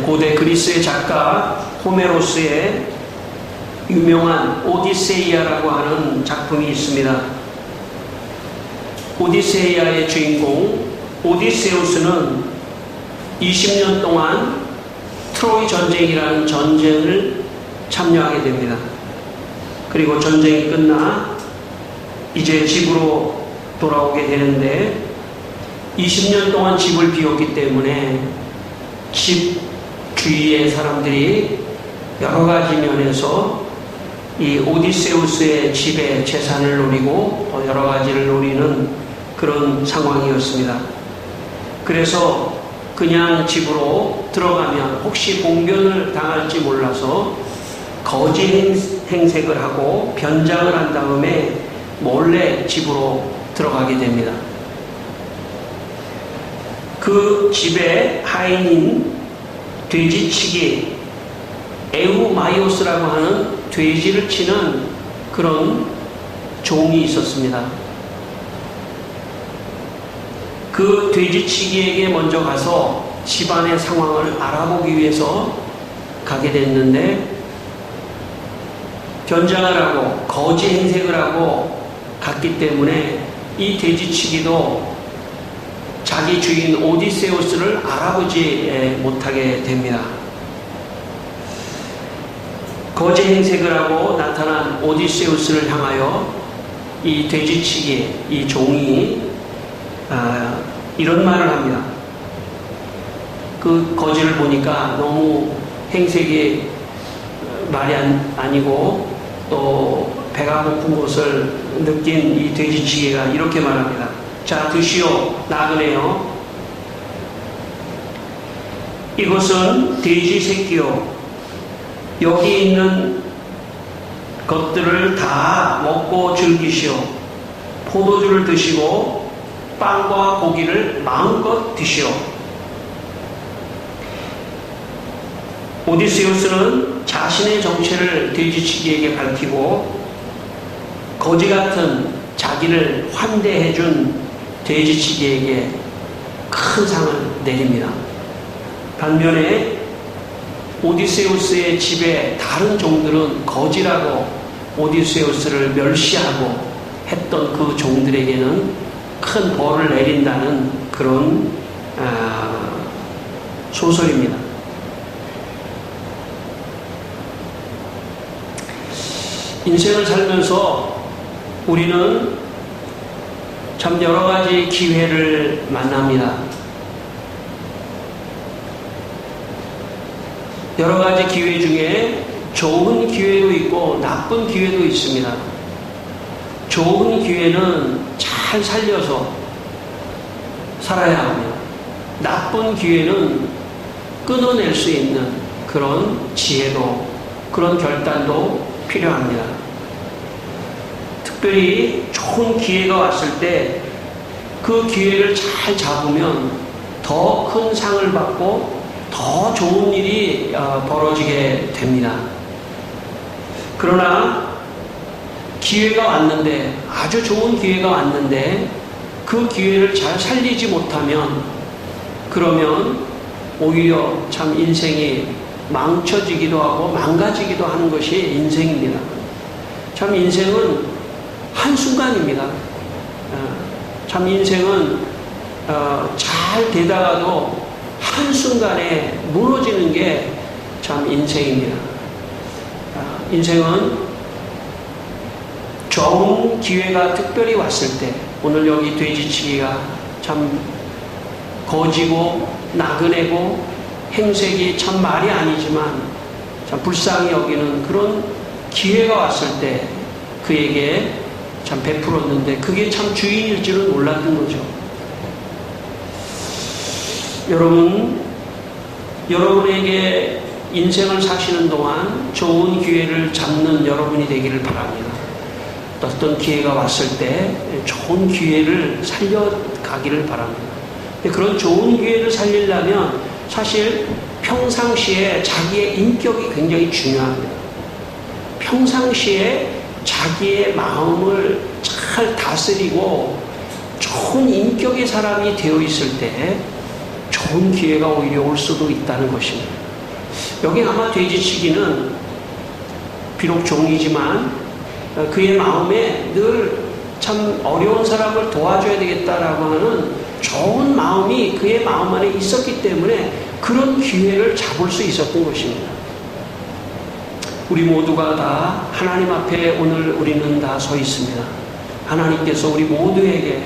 고대 그리스의 작가 호메로스의 유명한 오디세이아라고 하는 작품이 있습니다. 오디세이아의 주인공 오디세우스는 20년 동안 트로이 전쟁이라는 전쟁을 참여하게 됩니다. 그리고 전쟁이 끝나 이제 집으로 돌아오게 되는데 20년 동안 집을 비웠기 때문에 집 주위의 사람들이 여러 가지 면에서 이 오디세우스의 집에 재산을 노리고 또 여러 가지를 노리는 그런 상황이었습니다. 그래서 그냥 집으로 들어가면 혹시 봉변을 당할지 몰라서 거짓 행색을 하고 변장을 한 다음에 몰래 집으로 들어가게 됩니다. 그 집의 하인인 돼지치기 에우마이오스라고 하는 돼지를 치는 그런 종이 있었습니다. 그 돼지치기에게 먼저 가서 집안의 상황을 알아보기 위해서 가게 됐는데 변장을 하고 거짓 행색을 하고 갔기 때문에 이 돼지치기도 자기 주인 오디세우스를 알아보지 못하게 됩니다. 거짓 행색을 하고 나타난 오디세우스를 향하여 이 돼지치기, 이 종이 이런 말을 합니다. 그 거짓을 보니까 너무 행색이 말이 아니고 또 배가 고픈 것을 느낀 이 돼지치기가 이렇게 말합니다. 자, 드시오. 나그네요. 이것은 돼지 새끼요. 여기 있는 것들을 다 먹고 즐기시오. 포도주를 드시고 빵과 고기를 마음껏 드시오. 오디세우스는 자신의 정체를 돼지치기에게 밝히고 거지 같은 자기를 환대해준 돼지치기에게 큰 상을 내립니다. 반면에 오디세우스의 집에 다른 종들은 거지라고 오디세우스를 멸시하고 했던 그 종들에게는 큰 벌을 내린다는 그런 소설입니다. 인생을 살면서 우리는 참 여러 가지 기회를 만납니다. 여러 가지 기회 중에 좋은 기회도 있고 나쁜 기회도 있습니다. 좋은 기회는 잘 살려서 살아야 합니다. 나쁜 기회는 끊어낼 수 있는 그런 지혜도, 그런 결단도 필요합니다. 특별히 좋은 기회가 왔을 때 그 기회를 잘 잡으면 더 큰 상을 받고 더 좋은 일이 벌어지게 됩니다. 그러나 기회가 왔는데, 아주 좋은 기회가 왔는데 그 기회를 잘 살리지 못하면 그러면 오히려 참 인생이 망쳐지기도 하고 망가지기도 하는 것이 인생입니다. 참 인생은 한순간입니다. 참 인생은 잘 되다가도 한순간에 무너지는 게 참 인생입니다. 인생은 좋은 기회가 특별히 왔을 때, 오늘 여기 돼지치기가 참 거지고 나그네고 행색이 참 말이 아니지만 참 불쌍히 여기는 그런 기회가 왔을 때 그에게 참 베풀었는데 그게 참 주인일 줄은 몰랐던 거죠. 여러분에게 인생을 사시는 동안 좋은 기회를 잡는 여러분이 되기를 바랍니다. 어떤 기회가 왔을 때 좋은 기회를 살려가기를 바랍니다. 그런 좋은 기회를 살리려면 사실 평상시에 자기의 인격이 굉장히 중요합니다. 평상시에 자기의 마음을 잘 다스리고 좋은 인격의 사람이 되어 있을 때 좋은 기회가 오히려 올 수도 있다는 것입니다. 여기 아마 돼지치기는 비록 종이지만 그의 마음에 늘 참 어려운 사람을 도와줘야 되겠다라고 하는 좋은 마음이 그의 마음 안에 있었기 때문에 그런 기회를 잡을 수 있었던 것입니다. 우리 모두가 다 하나님 앞에 오늘 우리는 다 서 있습니다. 하나님께서 우리 모두에게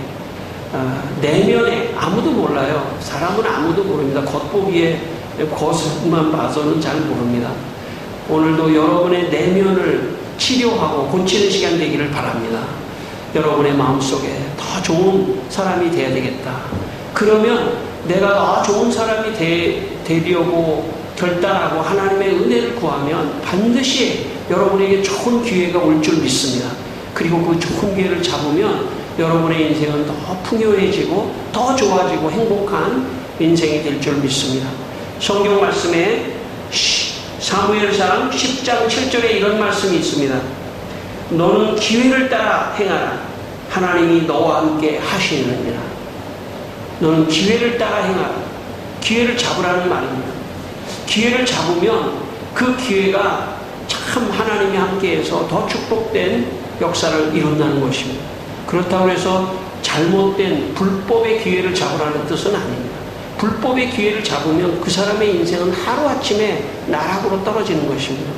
내면에 아무도 몰라요. 사람은 아무도 모릅니다. 겉보기에 겉만 봐서는 잘 모릅니다. 오늘도 여러분의 내면을 치료하고 고치는 시간 되기를 바랍니다. 여러분의 마음속에 더 좋은 사람이 돼야 되겠다. 그러면 내가 더 좋은 사람이 되려고 결단하고 하나님의 은혜를 구하면 반드시 여러분에게 좋은 기회가 올 줄 믿습니다. 그리고 그 좋은 기회를 잡으면 여러분의 인생은 더 풍요해지고 더 좋아지고 행복한 인생이 될 줄 믿습니다. 성경 말씀에 사무엘상 10장 7절에 이런 말씀이 있습니다. 너는 기회를 따라 행하라. 하나님이 너와 함께 하시느니라. 너는 기회를 따라 행하라. 기회를 잡으라는 말입니다. 기회를 잡으면 그 기회가 참 하나님이 함께해서 더 축복된 역사를 이룬다는 것입니다. 그렇다고 해서 잘못된 불법의 기회를 잡으라는 뜻은 아닙니다. 불법의 기회를 잡으면 그 사람의 인생은 하루아침에 나락으로 떨어지는 것입니다.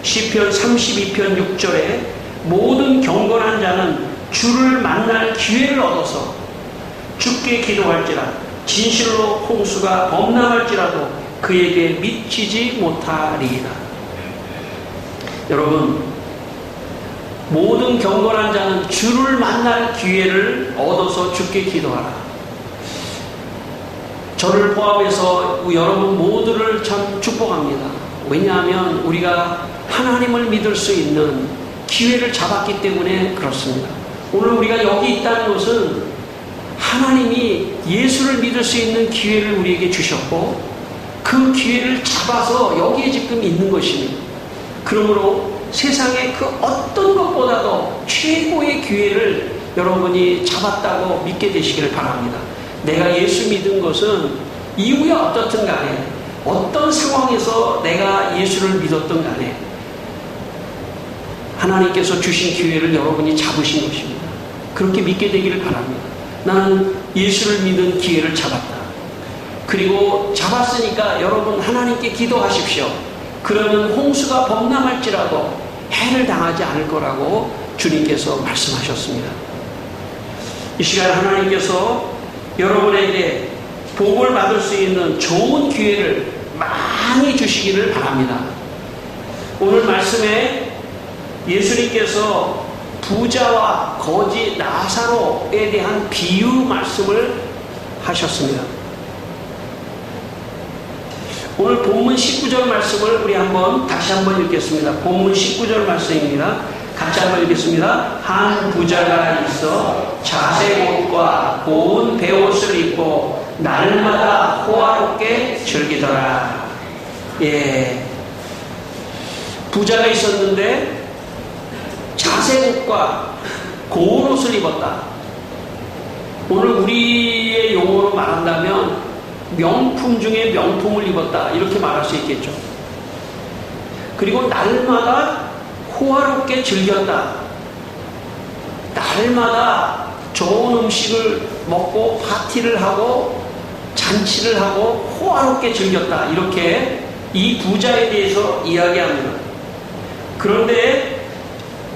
시편 32편 6절에 모든 경건한 자는 주를 만날 기회를 얻어서 주께 기도할지라 진실로 홍수가 범람할지라도 그에게 미치지 못하리이다. 여러분, 모든 경건한 자는 주를 만날 기회를 얻어서 주께 기도하라. 저를 포함해서 여러분 모두를 참 축복합니다. 왜냐하면 우리가 하나님을 믿을 수 있는 기회를 잡았기 때문에 그렇습니다. 오늘 우리가 여기 있다는 것은 하나님이 예수를 믿을 수 있는 기회를 우리에게 주셨고 그 기회를 잡아서 여기에 지금 있는 것입니다. 그러므로 세상의 그 어떤 것보다도 최고의 기회를 여러분이 잡았다고 믿게 되시기를 바랍니다. 내가 예수 믿은 것은 이후에 어떻든 간에 어떤 상황에서 내가 예수를 믿었던 간에 하나님께서 주신 기회를 여러분이 잡으신 것입니다. 그렇게 믿게 되기를 바랍니다. 나는 예수를 믿은 기회를 잡았다. 그리고 잡았으니까 여러분 하나님께 기도하십시오. 그러면 홍수가 범람할지라도 해를 당하지 않을 거라고 주님께서 말씀하셨습니다. 이 시간 하나님께서 여러분에게 복을 받을 수 있는 좋은 기회를 많이 주시기를 바랍니다. 오늘 말씀에 예수님께서 부자와 거지 나사로에 대한 비유 말씀을 하셨습니다. 오늘 본문 19절 말씀을 우리 다시 한번 읽겠습니다. 본문 19절 말씀입니다. 같이 한번 읽겠습니다. 한 부자가 있어 자색 옷과 고운 베옷을 입고 날마다 호화롭게 즐기더라. 예, 부자가 있었는데 자색 옷과 고운 옷을 입었다. 오늘 우리의 용어로 말한다면 명품 중에 명품을 입었다 이렇게 말할 수 있겠죠. 그리고 날마다 호화롭게 즐겼다. 날마다 좋은 음식을 먹고 파티를 하고 잔치를 하고 호화롭게 즐겼다. 이렇게 이 부자에 대해서 이야기합니다. 그런데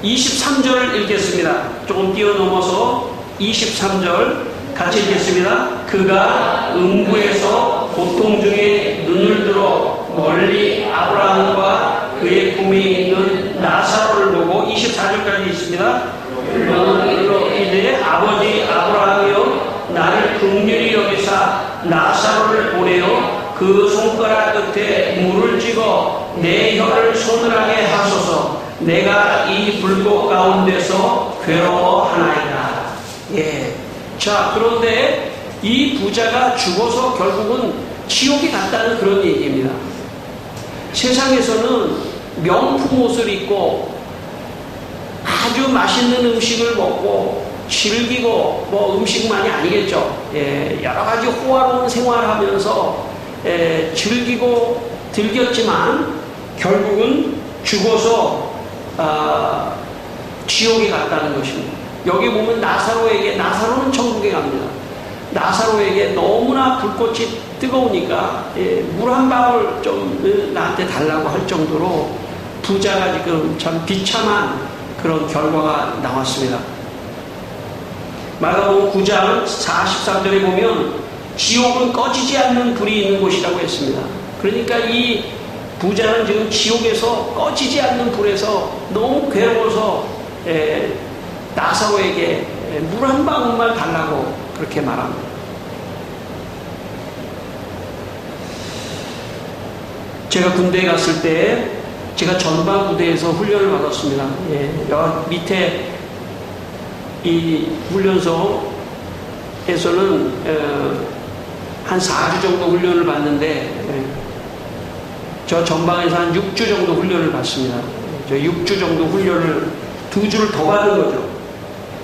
23절을 읽겠습니다. 조금 뛰어넘어서 23절 같이 읽겠습니다. 그가 음부에서 고통 중에 눈을 들어 멀리 아브라함과 그의 품에 있는 나사로를 보고 24절까지 있습니다. 이제 아버지 아브라함이여 나를 긍휼히 여기사 나사로를 보내어 그 손가락 끝에 물을 찍어 내 혀를 서늘하게 하소서. 내가 이 불꽃 가운데서 괴로워하나이다. 예. 자, 그런데 이 부자가 죽어서 결국은 지옥에 갔다는 그런 얘기입니다. 세상에서는 명품 옷을 입고 아주 맛있는 음식을 먹고 즐기고 음식만이 아니겠죠. 예, 여러 가지 호화로운 생활을 하면서 즐기고 즐겼지만 결국은 죽어서 지옥에 갔다는 것입니다. 여기 보면 나사로는 천국에 갑니다. 나사로에게 너무나 불꽃이 뜨거우니까 물 한 방울 좀 나한테 달라고 할 정도로 부자가 지금 참 비참한 그런 결과가 나왔습니다. 마가복음 9장 43절에 보면 지옥은 꺼지지 않는 불이 있는 곳이라고 했습니다. 그러니까 이 부자는 지금 지옥에서 꺼지지 않는 불에서 너무 괴로워서 나사로에게 물 한 방울만 달라고 그렇게 말합니다. 제가 군대에 갔을 때 제가 전방 부대에서 훈련을 받았습니다. 여 밑에 이 훈련소에서는 한 4주 정도 훈련을 받는데 저 전방에서 한 6주 정도 훈련을 받습니다. 저 6주 정도 훈련을 2주를 더 받은 거죠.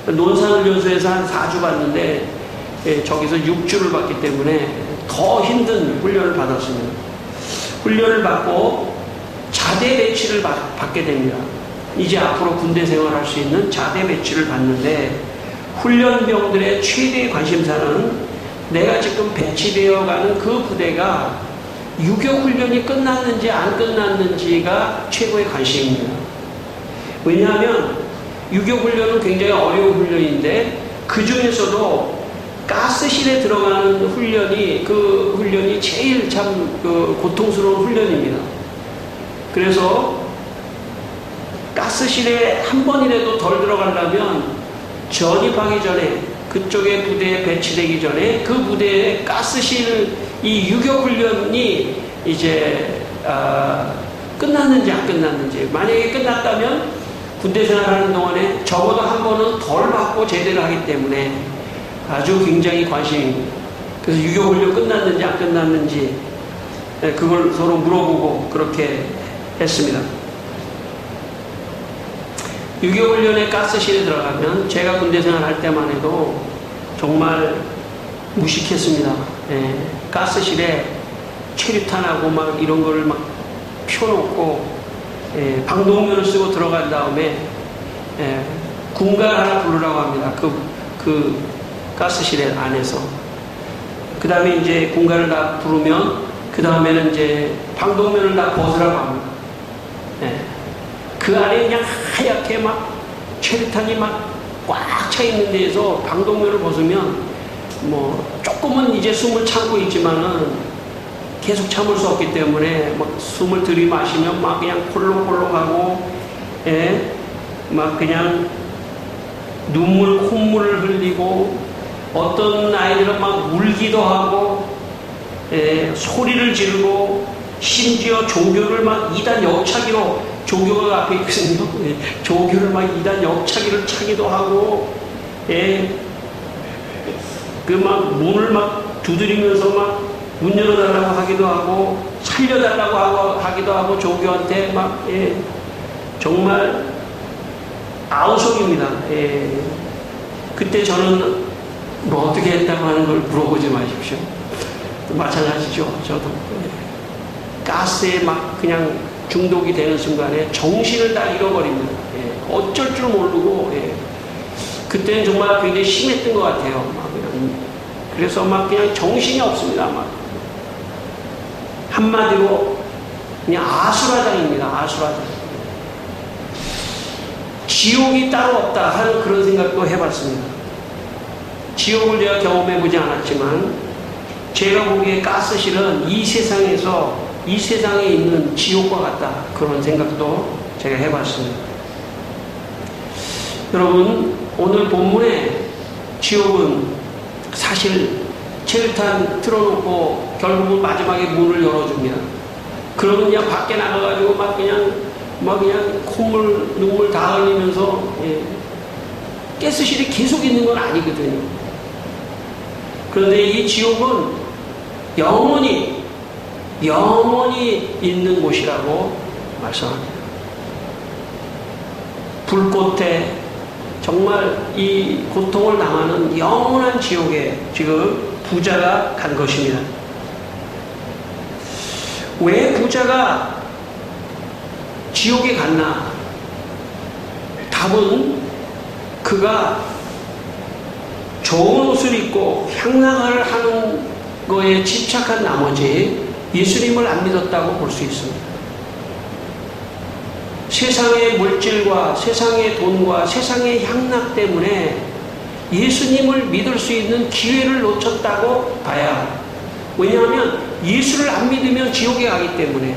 논산훈련소에서 한 4주 받는데 저기서 6주를 받기 때문에 더 힘든 훈련을 받았습니다. 훈련을 받고 자대 배치를 받게 됩니다. 이제 앞으로 군대 생활할 수 있는 자대 배치를 받는데 훈련병들의 최대의 관심사는 내가 지금 배치되어 가는 그 부대가 유교 훈련이 끝났는지 안 끝났는지가 최고의 관심입니다. 왜냐하면 유교 훈련은 굉장히 어려운 훈련인데 그 중에서도 가스실에 들어가는 훈련이 그 훈련이 제일 참 고통스러운 훈련입니다. 그래서 가스실에 한 번이라도 덜 들어가려면 전입하기 전에 그쪽의 부대에 배치되기 전에 그 부대의 가스실 이 유교 훈련이 이제 끝났는지 안 끝났는지 만약에 끝났다면 군대 생활하는 동안에 적어도 한 번은 덜 받고 제대를 하기 때문에 아주 굉장히 관심입니다. 그래서 유교 훈련 끝났는지 안 끝났는지 그걸 서로 물어보고 그렇게 했습니다. 유교 훈련의 가스실에 들어가면 제가 군대 생활할 때만 해도 정말 무식했습니다. 가스실에 체류탄하고 막 이런 거를 막 펴놓고 방독면을 쓰고 들어간 다음에 군가를 하나 부르라고 합니다. 그 가스실 안에서. 그 다음에 이제 군가를 다 부르면 그 다음에는 이제 방독면을 다 벗으라고 합니다. 그 안에 그냥 하얗게 막 체류탄이 막 꽉 차 있는 데에서 방독면을 벗으면 뭐 조금은 이제 숨을 참고 있지만은 계속 참을 수 없기 때문에 막 숨을 들이마시면 막 그냥 콜록콜록하고 막 그냥 콧물을 흘리고 어떤 아이들은 막 울기도 하고 소리를 지르고 심지어 조교를 막 2단 역차기로 조교가 앞에 있거든요. 조교를 막 2단 역차기를 차기도 하고 그 막 문을 막 두드리면서 막 문 열어달라고 하기도 하고 살려달라고 하기도 하고 조교한테 막 정말 아우성입니다. 그때 저는 뭐 어떻게 했다고 하는 걸 물어보지 마십시오. 마찬가지죠. 저도 가스에 막 그냥 중독이 되는 순간에 정신을 다 잃어버립니다. 어쩔 줄 모르고 그때는 정말 굉장히 심했던 것 같아요. 그래서 막 그냥 정신이 없습니다. 막 한마디로 그냥 아수라장입니다. 아수라장. 지옥이 따로 없다 하는 그런 생각도 해봤습니다. 지옥을 제가 경험해보지 않았지만 제가 보기에 가스실은 이 세상에 있는 지옥과 같다 그런 생각도 제가 해봤습니다. 여러분 오늘 본문에 지옥은 사실 체류탄 틀어놓고 결국은 마지막에 문을 열어줍니다. 그러면 그냥 밖에 나가가지고 막 그냥 콧물 눈물 다 흘리면서 가스실이 계속 있는 건 아니거든요. 그런데 이 지옥은 영원히 있는 곳이라고 말씀합니다. 불꽃에 정말 이 고통을 당하는 영원한 지옥에 지금 부자가 간 것입니다. 왜 부자가 지옥에 갔나? 답은 그가 좋은 옷을 입고 향락을 하는 거에 집착한 나머지 예수님을 안 믿었다고 볼 수 있습니다. 세상의 물질과 세상의 돈과 세상의 향락 때문에 예수님을 믿을 수 있는 기회를 놓쳤다고 봐야 합니다. 왜냐하면 예수를 안 믿으면 지옥에 가기 때문에.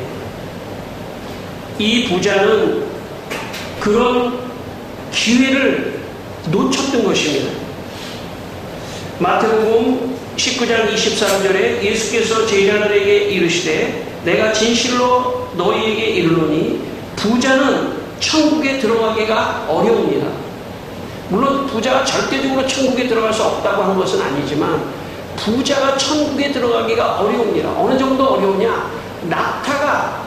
이 부자는 그런 기회를 놓쳤던 것입니다. 마태복음 19장 23절에 예수께서 제자들에게 이르시되 내가 진실로 너희에게 이르노니 부자는 천국에 들어가기가 어려웁니다. 물론 부자가 절대적으로 천국에 들어갈 수 없다고 하는 것은 아니지만 부자가 천국에 들어가기가 어려웁니다. 어느 정도 어려우냐? 낙타가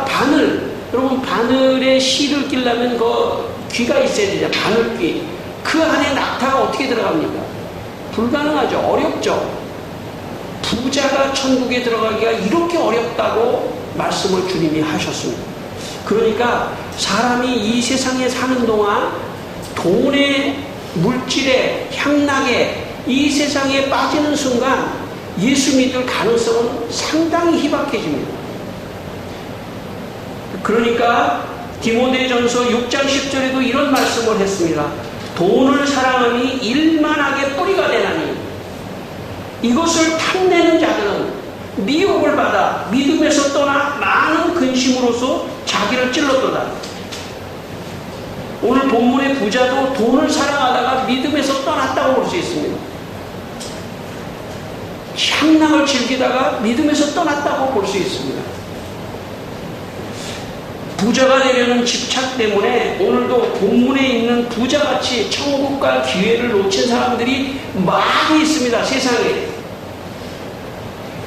바늘, 여러분 바늘에 실을 끼려면 그 귀가 있어야 되죠. 바늘귀. 그 안에 낙타가 어떻게 들어갑니까? 불가능하죠. 어렵죠. 부자가 천국에 들어가기가 이렇게 어렵다고 말씀을 주님이 하셨습니다. 그러니까 사람이 이 세상에 사는 동안 돈에, 물질에, 향락에 이 세상에 빠지는 순간 예수 믿을 가능성은 상당히 희박해집니다. 그러니까 디모데전서 6장 10절에도 이런 말씀을 했습니다. 돈을 사랑하니 일만하게 뿌리가 되나니 이것을 탐내는 자들은 미혹을 받아 믿음에서 떠나 많은 근심으로서 자기를 찔렀도다. 오늘 본문의 부자도 돈을 사랑하다가 믿음에서 떠났다고 볼 수 있습니다. 향락을 즐기다가 믿음에서 떠났다고 볼 수 있습니다. 부자가 되려는 집착 때문에 오늘도 본문에 있는 부자같이 천국 갈 기회를 놓친 사람들이 많이 있습니다. 세상에.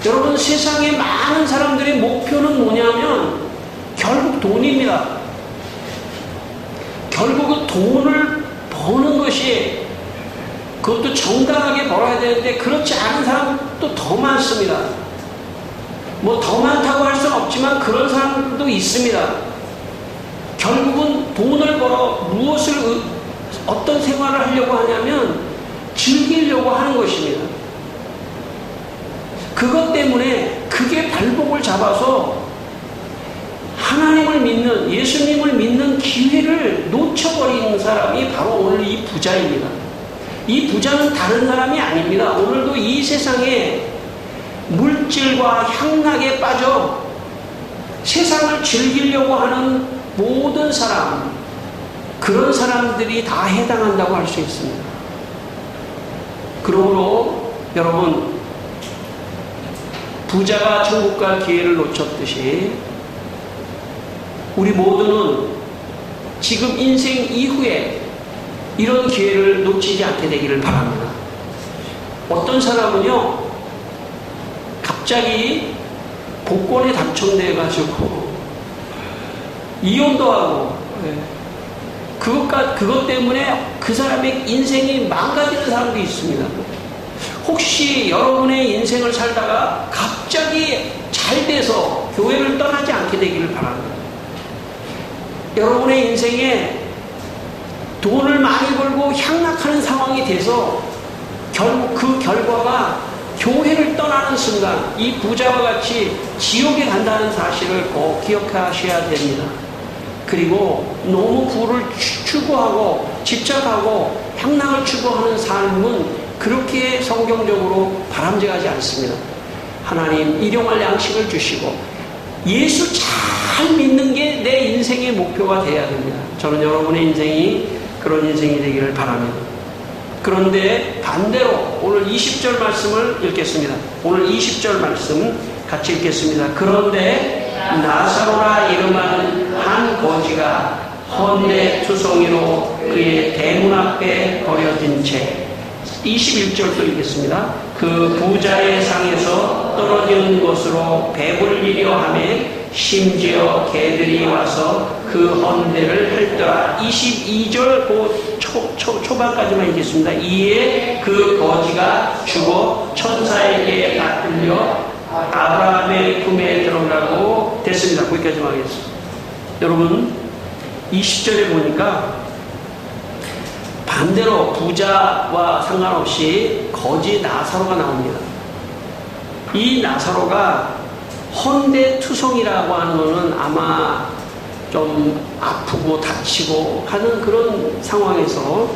여러분, 세상에 많은 사람들의 목표는 뭐냐면 결국 돈입니다. 결국은 돈을 버는 것이, 그것도 정당하게 벌어야 되는데 그렇지 않은 사람도 더 많습니다. 뭐 더 많다고 할 수는 없지만 그런 사람도 있습니다. 결국은 돈을 벌어 무엇을, 어떤 생활을 하려고 하냐면 즐기려고 하는 것입니다. 그것 때문에 그게 발목을 잡아서 하나님을 믿는, 예수님을 믿는 기회를 놓쳐버리는 사람이 바로 오늘 이 부자입니다. 이 부자는 다른 사람이 아닙니다. 오늘도 이 세상에 물질과 향락에 빠져 세상을 즐기려고 하는 모든 사람, 그런 사람들이 다 해당한다고 할 수 있습니다. 그러므로 여러분, 부자가 천국 갈 기회를 놓쳤듯이 우리 모두는 지금 인생 이후에 이런 기회를 놓치지 않게 되기를 바랍니다. 어떤 사람은요, 갑자기 복권에 당첨돼가지고 이혼도 하고, 그것 때문에 그 사람의 인생이 망가지는 사람도 있습니다. 혹시 여러분의 인생을 살다가 갑자기 잘 돼서 교회를 떠나지 않게 되기를 바랍니다. 여러분의 인생에 돈을 많이 벌고 향락하는 상황이 돼서 결국 그 결과가 교회를 떠나는 순간 이 부자와 같이 지옥에 간다는 사실을 꼭 기억하셔야 됩니다. 그리고 너무 부를 추구하고 집착하고 향락을 추구하는 삶은 그렇게 성경적으로 바람직하지 않습니다. 하나님 일용할 양식을 주시고 예수 잘 믿는 게 내 인생의 목표가 돼야 됩니다. 저는 여러분의 인생이 그런 인생이 되기를 바랍니다. 그런데 반대로 오늘 20절 말씀을 읽겠습니다. 오늘 20절 말씀 같이 읽겠습니다. 그런데 나사로라 이름하는 한 거지가 헌내 투성이로 그의 대문 앞에 버려진 채 21절도 읽겠습니다. 그 부자의 상에서 떨어지는 것으로 배불리려 하매 심지어 개들이 와서 그 헌대를 핥더라. 22절 그 초반까지만 읽겠습니다. 이에 그 거지가 죽어 천사에게 받들려 아브라함의 품에 들어 설명하겠습니다. 여러분, 20절에 보니까 반대로 부자와 상관없이 거지 나사로가 나옵니다. 이 나사로가 헌대투성이라고 하는 것은 아마 좀 아프고 다치고 하는 그런 상황에서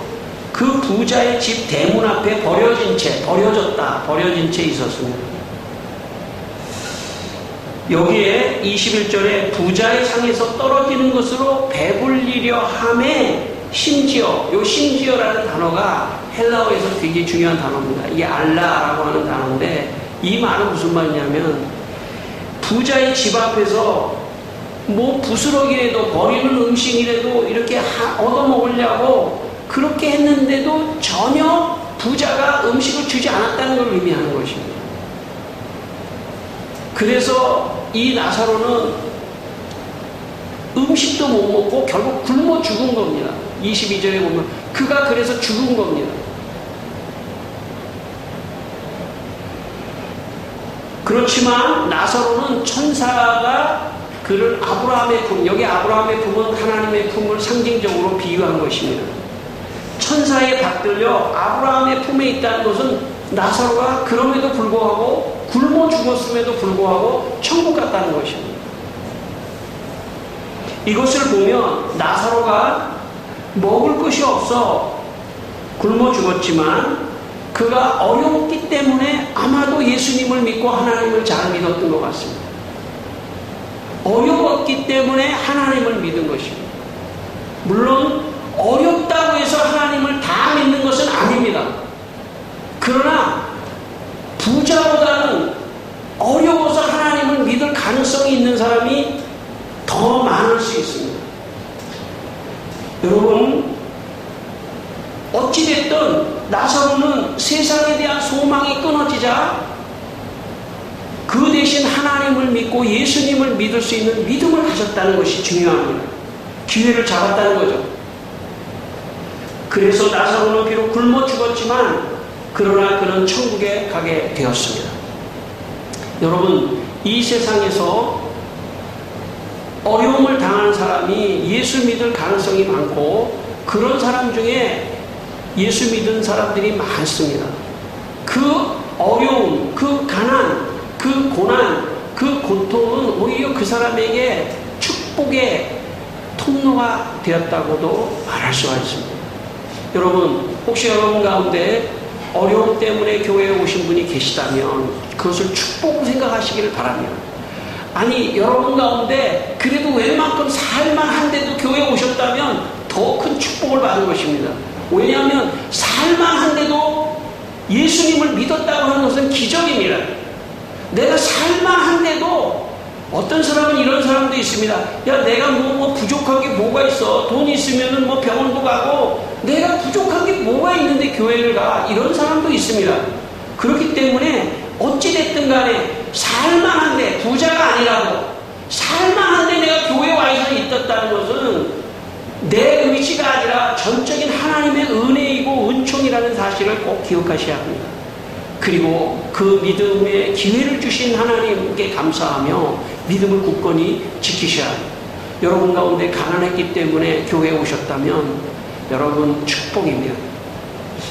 그 부자의 집 대문 앞에 버려진 채 있었습니다. 여기에 21절에 부자의 상에서 떨어지는 것으로 배불리려 함에 심지어라는 단어가 헬라어에서 되게 중요한 단어입니다. 이게 알라라고 하는 단어인데 이 말은 무슨 말이냐면 부자의 집 앞에서 뭐 부스러기라도 버리는 음식이라도 이렇게 얻어먹으려고 그렇게 했는데도 전혀 부자가 음식을 주지 않았다는 걸 의미하는 것입니다. 그래서 이 나사로는 음식도 못 먹고 결국 굶어 죽은 겁니다. 22절에 보면 그가 그래서 죽은 겁니다. 그렇지만 나사로는 천사가 그를 아브라함의 품, 여기 아브라함의 품은 하나님의 품을 상징적으로 비유한 것입니다. 천사에 받들려 아브라함의 품에 있다는 것은 나사로가 그럼에도 불구하고 굶어 죽었음에도 불구하고 천국 갔다는 것입니다. 이것을 보면 나사로가 먹을 것이 없어 굶어 죽었지만 그가 어려웠기 때문에 아마도 예수님을 믿고 하나님을 잘 믿었던 것 같습니다. 어려웠기 때문에 하나님을 믿은 것입니다. 물론 어렵다고 해서 하나님을 다 믿는 것은 아닙니다. 그러나 부자보다는 어려워서 하나님을 믿을 가능성이 있는 사람이 더 많을 수 있습니다. 여러분, 어찌됐든 나사로는 세상에 대한 소망이 끊어지자 그 대신 하나님을 믿고 예수님을 믿을 수 있는 믿음을 가졌다는 것이 중요합니다. 기회를 잡았다는 거죠. 그래서 나사로는 비록 굶어 죽었지만 그러나 그는 천국에 가게 되었습니다. 여러분, 이 세상에서 어려움을 당하는 사람이 예수 믿을 가능성이 많고 그런 사람 중에 예수 믿은 사람들이 많습니다. 그 어려움, 그 가난, 그 고난, 그 고통은 오히려 그 사람에게 축복의 통로가 되었다고도 말할 수가 있습니다. 여러분, 혹시 여러분 가운데 어려움 때문에 교회에 오신 분이 계시다면 그것을 축복으로 생각하시기를 바랍니다. 아니, 여러분 가운데 그래도 웬만큼 살만한데도 교회에 오셨다면 더 큰 축복을 받은 것입니다. 왜냐하면 살만한데도 예수님을 믿었다고 하는 것은 기적입니다. 내가 살만한데도 어떤 사람은 이런 사람도 있습니다. 야, 내가 뭐 부족한 게 뭐가 있어? 돈이 있으면은 뭐 병원도 가고 내가 부족한 게 뭐가 있는데 교회를 가? 이런 사람도 있습니다. 그렇기 때문에 어찌됐든 간에 살만한데 부자가 아니라도 살만한데 내가 교회에 와 있었다는 것은 내 의지가 아니라 전적인 하나님의 은혜이고 은총이라는 사실을 꼭 기억하셔야 합니다. 그리고 그 믿음의 기회를 주신 하나님께 감사하며 믿음을 굳건히 지키셔야 합니다. 여러분 가운데 가난했기 때문에 교회에 오셨다면 여러분 축복입니다.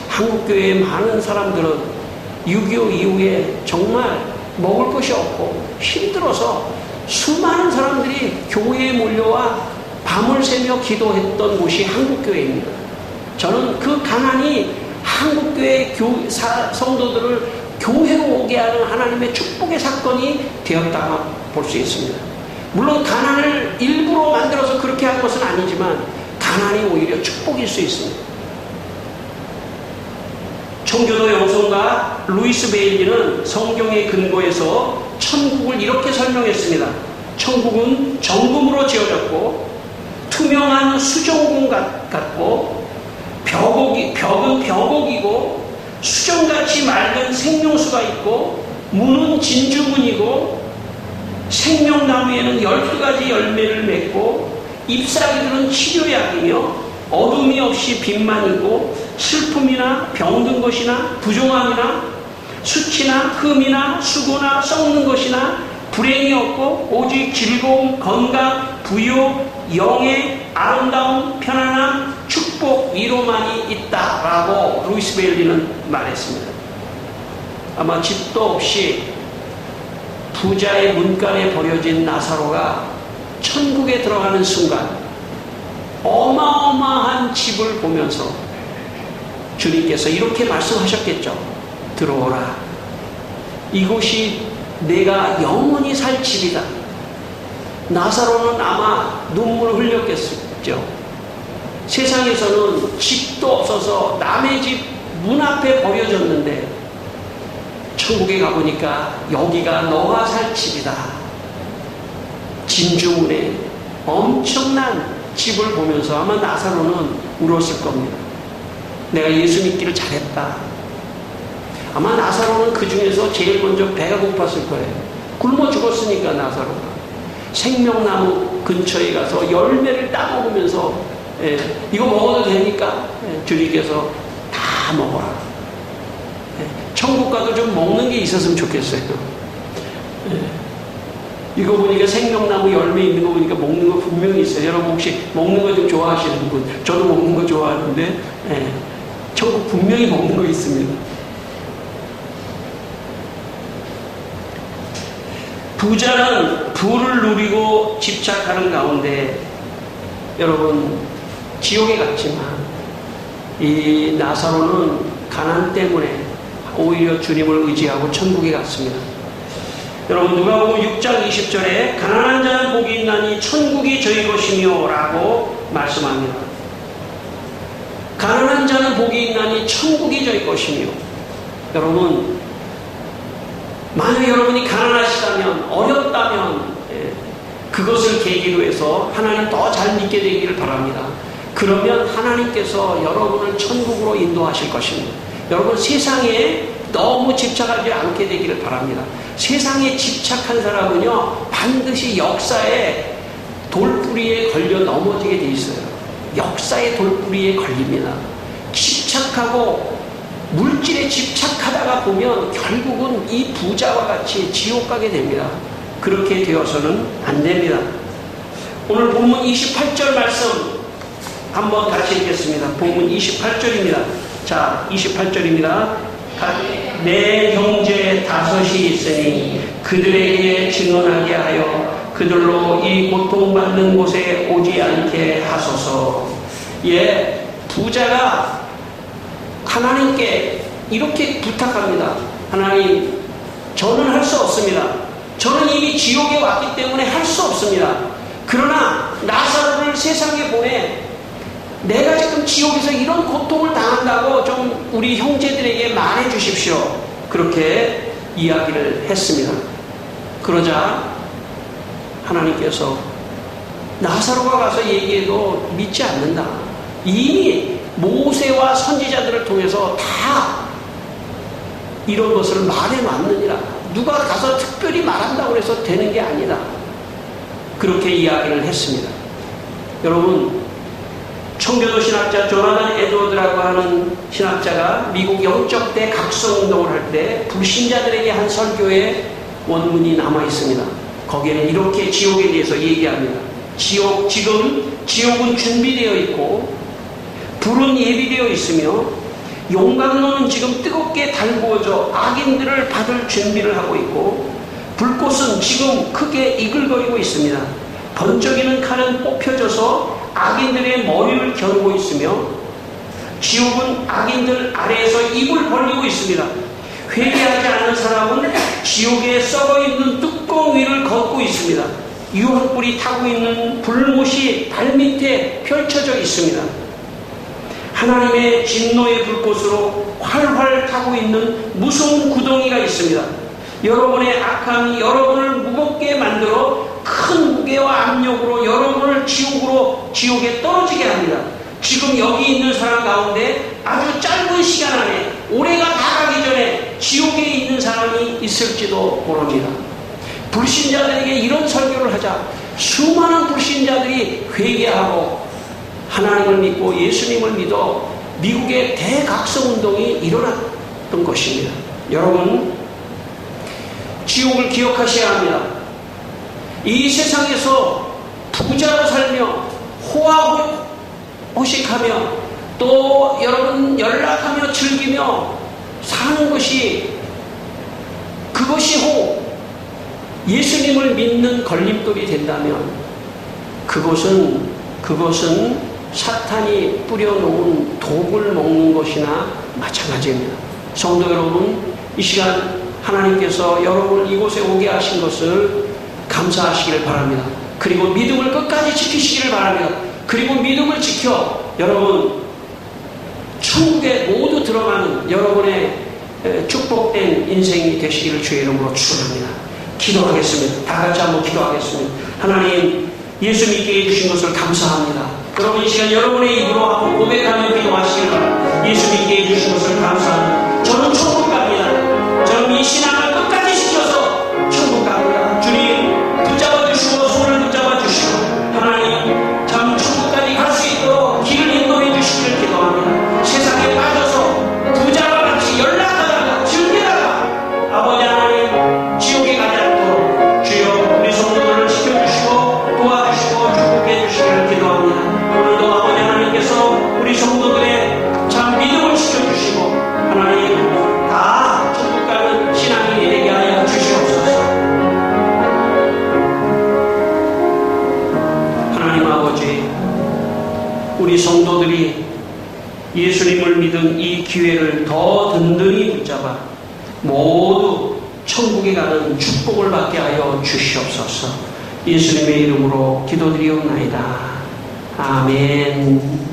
한국교회의 많은 사람들은 6.25 이후에 정말 먹을 것이 없고 힘들어서 수많은 사람들이 교회에 몰려와 밤을 새며 기도했던 곳이 한국교회입니다. 저는 그 가난이 한국교회 성도들을 교회로 오게 하는 하나님의 축복의 사건이 되었다고 볼 수 있습니다. 물론 가난을 일부러 만들어서 그렇게 한 것은 아니지만 가난이 오히려 축복일 수 있습니다. 청교도 영성가 루이스 베일리는 성경의 근거에서 천국을 이렇게 설명했습니다. 천국은 정금으로 지어졌고 투명한 수정궁 같고 벽은 벽옥이고 수정같이 맑은 생명수가 있고 문은 진주문이고 생명나무에는 12가지 열매를 맺고 잎사귀들은 치료약이며 어둠이 없이 빛만 있고 슬픔이나 병든 것이나 부정함이나 수치나 흠이나 수고나 썩는 것이나 불행이 없고 오직 즐거움, 건강, 부유, 영예, 아름다움, 편안함, 축복, 위로만이 있다라고 루이스 베일리는 말했습니다. 아마 집도 없이 부자의 문간에 버려진 나사로가 천국에 들어가는 순간 어마어마한 집을 보면서 주님께서 이렇게 말씀하셨겠죠. 들어오라. 이곳이 내가 영원히 살 집이다. 나사로는 아마 눈물을 흘렸겠죠. 세상에서는 집도 없어서 남의 집 문 앞에 버려졌는데 천국에 가보니까 여기가 너가 살 집이다. 진주문에 엄청난 집을 보면서 아마 나사로는 울었을 겁니다. 내가 예수 믿기를 잘했다. 아마 나사로는 그 중에서 제일 먼저 배가 고팠을 거예요. 굶어 죽었으니까 나사로가. 생명나무 근처에 가서 열매를 따먹으면서 이거 먹어도 되니까 주님께서 다 먹어라. 천국 가도 좀 먹는 게 있었으면 좋겠어요. 이거 보니까 생명나무 열매 있는 거 보니까 먹는 거 분명히 있어요. 여러분 혹시 먹는 거 좀 좋아하시는 분? 저도 먹는 거 좋아하는데 천국 분명히 먹는 거 있습니다. 부자는 부를 누리고 집착하는 가운데 여러분 지옥에 갔지만 이 나사로는 가난 때문에 오히려 주님을 의지하고 천국에 갔습니다. 여러분 누가복음 6장 20절에 가난한 자는 복이 있나니 천국이 저희 것이며 라고 말씀합니다. 가난한 자는 복이 있나니 천국이 저희 것이며. 여러분 만약 여러분이 가난하시다면 어렵다면 그것을 계기로 해서 하나님 더 잘 믿게 되기를 바랍니다. 그러면 하나님께서 여러분을 천국으로 인도하실 것입니다. 여러분 세상에 너무 집착하지 않게 되기를 바랍니다. 세상에 집착한 사람은요 반드시 역사의 돌뿌리에 걸려 넘어지게 돼 있어요. 역사의 돌뿌리에 걸립니다. 집착하고 물질에 집착하다가 보면 결국은 이 부자와 같이 지옥 가게 됩니다. 그렇게 되어서는 안 됩니다. 오늘 본문 28절 말씀 한번 같이 읽겠습니다. 본문 28절입니다. 자, 28절입니다. 내 형제 다섯이 있으니 그들에게 증언하게 하여 그들로 이 고통받는 곳에 오지 않게 하소서. 예, 부자가 하나님께 이렇게 부탁합니다. 하나님, 저는 할 수 없습니다. 저는 이미 지옥에 왔기 때문에 할 수 없습니다. 그러나 나사로를 세상에 보내 내가 지금 지옥에서 이런 고통을 당한다고 좀 우리 형제들에게 말해 주십시오. 그렇게 이야기를 했습니다. 그러자 하나님께서 나사로가 가서 얘기해도 믿지 않는다. 이미 모세와 선지자들을 통해서 다 이런 것을 말해놨느니라. 누가 가서 특별히 말한다고 해서 되는 게 아니다. 그렇게 이야기를 했습니다. 여러분 청교도 신학자 조나단 에드워드라고 하는 신학자가 미국 영적 대각성운동을 할 때 불신자들에게 한 설교의 원문이 남아 있습니다. 거기에는 이렇게 지옥에 대해서 얘기합니다. 지금 지옥은 준비되어 있고 불은 예비되어 있으며 용광로는 지금 뜨겁게 달구어져 악인들을 받을 준비를 하고 있고 불꽃은 지금 크게 이글거리고 있습니다. 번쩍이는 칼은 뽑혀져서 악인들의 머리를 겨누고 있으며 지옥은 악인들 아래에서 입을 벌리고 있습니다. 회개하지 않는 사람은 지옥에 썩어있는 뚜껑 위를 걷고 있습니다. 유황불이 타고 있는 불못이 발밑에 펼쳐져 있습니다. 하나님의 진노의 불꽃으로 활활 타고 있는 무서운 구덩이가 있습니다. 여러분의 악함이 여러분을 무겁게 만들어 큰 무게와 압력으로 여러분을 지옥에 떨어지게 합니다. 지금 여기 있는 사람 가운데 아주 짧은 시간 안에 올해가 다 가기 전에 지옥에 있는 사람이 있을지도 모릅니다. 불신자들에게 이런 설교를 하자 수많은 불신자들이 회개하고 하나님을 믿고 예수님을 믿어 미국의 대각성운동이 일어났던 것입니다. 여러분 지옥을 기억하셔야 합니다. 이 세상에서 부자로 살며 호식하며 또 여러분 연락하며 즐기며 사는 것이 그것이 예수님을 믿는 걸림돌이 된다면 그것은 사탄이 뿌려놓은 독을 먹는 것이나 마찬가지입니다. 성도 여러분, 이 시간 하나님께서 여러분을 이곳에 오게 하신 것을 감사하시기를 바랍니다. 그리고 믿음을 끝까지 지키시기를 바랍니다. 그리고 믿음을 지켜 여러분 천국에 모두 들어가는 여러분의 축복된 인생이 되시기를 주의 이름으로 축원합니다. 기도하겠습니다. 다 같이 한번 기도하겠습니다. 하나님, 예수 믿게 해주신 것을 감사합니다. 여러분 이 시간 여러분의 입으로 한번 고백하며 기도하시기를 바랍니다. 예수 믿게 해주신 것을 감사합니다. 저는 천국 갑니다. 저는 이 신앙을 끝까지 지켜서 천국 갑니다. 주님 붙잡아 주시고 손을 붙잡아 주시고 하나님 참 천국까지 갈 수 있도록 길을 인도해 주시기를 기도합니다. 세상에 빠져서 부자와 같이 연락하다가 즐기다가 아버지 하나님 지옥에 가지 않도록 주여 우리 성도들을 지켜주시고 도와주시고 축복해 주시기를 기도합니다. 오늘도 아버지 하나님께서 우리 성도들의 참 믿음을 지켜주시고 하나님 다 천국 가는 신앙인이 되게 하여 주시옵소서. 하나님 아버지, 우리 성도들이 예수님을 믿은 이 기회를 더 든든히 붙잡아 모두 천국에 가는 축복을 받게 하여 주시옵소서. 예수님의 이름으로 기도드리옵나이다. 아멘.